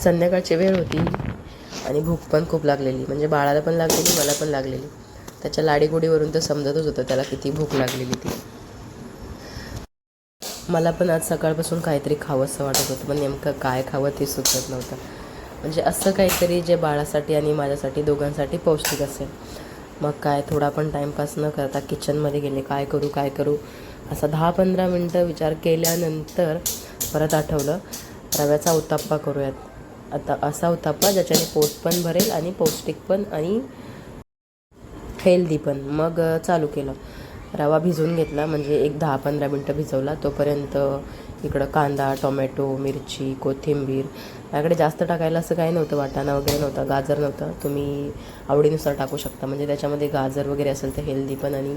संध्याकाळची वेळ होती आणि भूक पण खूप लागलेली, म्हणजे बाळाला पण लागलेली, मला पण लागलेली. त्याच्या लाडीगुडीवरून तर समजतच होतं त्याला किती भूक लागलेली ती. मला पण आज सकाळपासून काहीतरी खावंसं वाटत होतं, पण नेमकं काय खावं ते सुचत नव्हतं. म्हणजे असं काहीतरी जे बाळासाठी आणि माझ्यासाठी दोघांसाठी पौष्टिक असेल. मग काय थोडा पण टाईमपास न करता किचनमध्ये गेले, काय करू असा 10-15 मिनटं विचार केल्यानंतर परत आठवलं रव्याचा उत्तप्पा करूयात. आता असा उत्तप्पा ज्याच्याने पोट पण भरेल आणि पौष्टिक पण आणि हेल्दी पण. मग चालू केलं. रवा भिजवून घेतला, म्हणजे एक 10-15 मिनटं भिजवला. तोपर्यंत इकडं कांदा, टोमॅटो, मिरची, कोथिंबीर, माझ्याकडे जास्त टाकायला असं काही नव्हतं, वाटाणा वगैरे नव्हता, गाजर नव्हतं. तुम्ही आवडीनुसार टाकू शकता, म्हणजे त्याच्यामध्ये गाजर वगैरे असेल तर हेल्दी पण आणि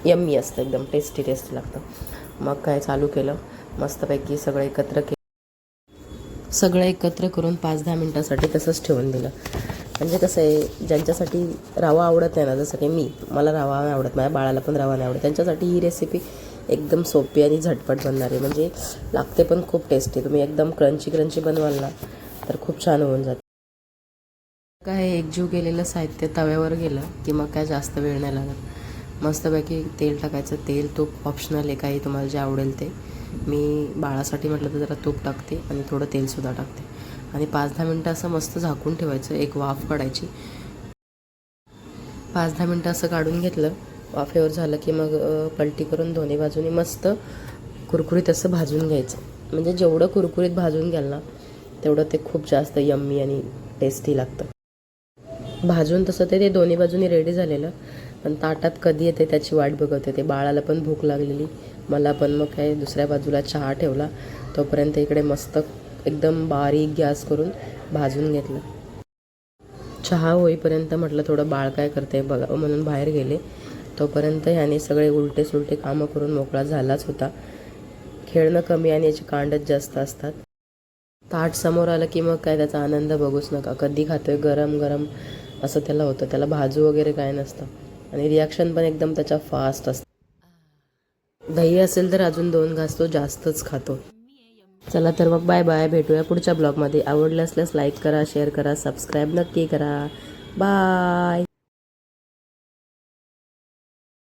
यम्मी असतं, एकदम टेस्टी लागतं. मग काय चालू केलं, मस्तपैकी सगळं एकत्र करून 5-10 मिनटासाठी तसंच ठेवून दिलं. म्हणजे कसं आहे, ज्यांच्यासाठी रवा आवडत नाही ना, जसं की मला रवा नाही आवडत, माझ्या बाळाला पण रवा नाही आवडत, त्यांच्यासाठी ही रेसिपी एकदम सोपी आणि झटपट बनणार आहे. म्हणजे लागते पण खूप टेस्टी. तुम्ही एकदम क्रंची बनवाल ना तर खूप छान होऊन जाते. काय एकजीव केलेलं साहित्य तव्यावर गेलं की मग काय जास्त वेळ नाही लागत. मस्तपैकी तेल टाकायचं, तेल तूप ऑप्शनल आहे, काही तुम्हाला जे आवडेल ते. मी बाळासाठी म्हटलं तर जरा तूप टाकते आणि थोडं तेलसुद्धा टाकते आणि 5-10 मिनटं असं मस्त झाकून ठेवायचं, एक वाफ काढायची. 5-10 मिनटं असं काढून घेतलं, वाफेवर झालं की मग पलटी करून दोन्ही बाजूनी मस्त कुरकुरीत असं भाजून घ्यायचं. म्हणजे जेवढं कुरकुरीत भाजून घ्याल ना तेवढं ते खूप जास्त यम्मी आणि टेस्टी लागतं. भाजून तसं ते दोन्ही बाजूनी रेडी झालेलं, पण ताटात कधी येते त्याची वाट बघत होते. बाळाला पण भूक लागलेली, मला पण. मग काय दुसऱ्या बाजूला चहा ठेवला, तोपर्यंत इकडे मस्त एकदम बारीक गॅस करून भाजून घेतलं. चहा होईपर्यंत म्हटलं थोडं बाळ काय करते बघा म्हणून बाहेर गेले. तोपर्यंत ह्याने सगळे उलटे सुलटे कामं करून मोकळा झालाच होता. खेळणं कमी आणि याची कांडच जास्त असतात. ताट समोर आलं की मग काय त्याचा आनंद बघूच नका. कधी खातोय गरम गरम असं त्याला होतं. त्याला भाजू वगैरे काय नसतं आणि रिॲक्शन पण एकदम त्याच्या फास्ट असतं. दही असेल तर अजून 2 घास तो जास्तच खातो. चला तर मग बाय बाय, भेटूया पुढच्या ब्लॉगमध्ये. आवडलं असल्यास लाईक करा, शेअर करा, सबस्क्राईब नक्की करा. बाय.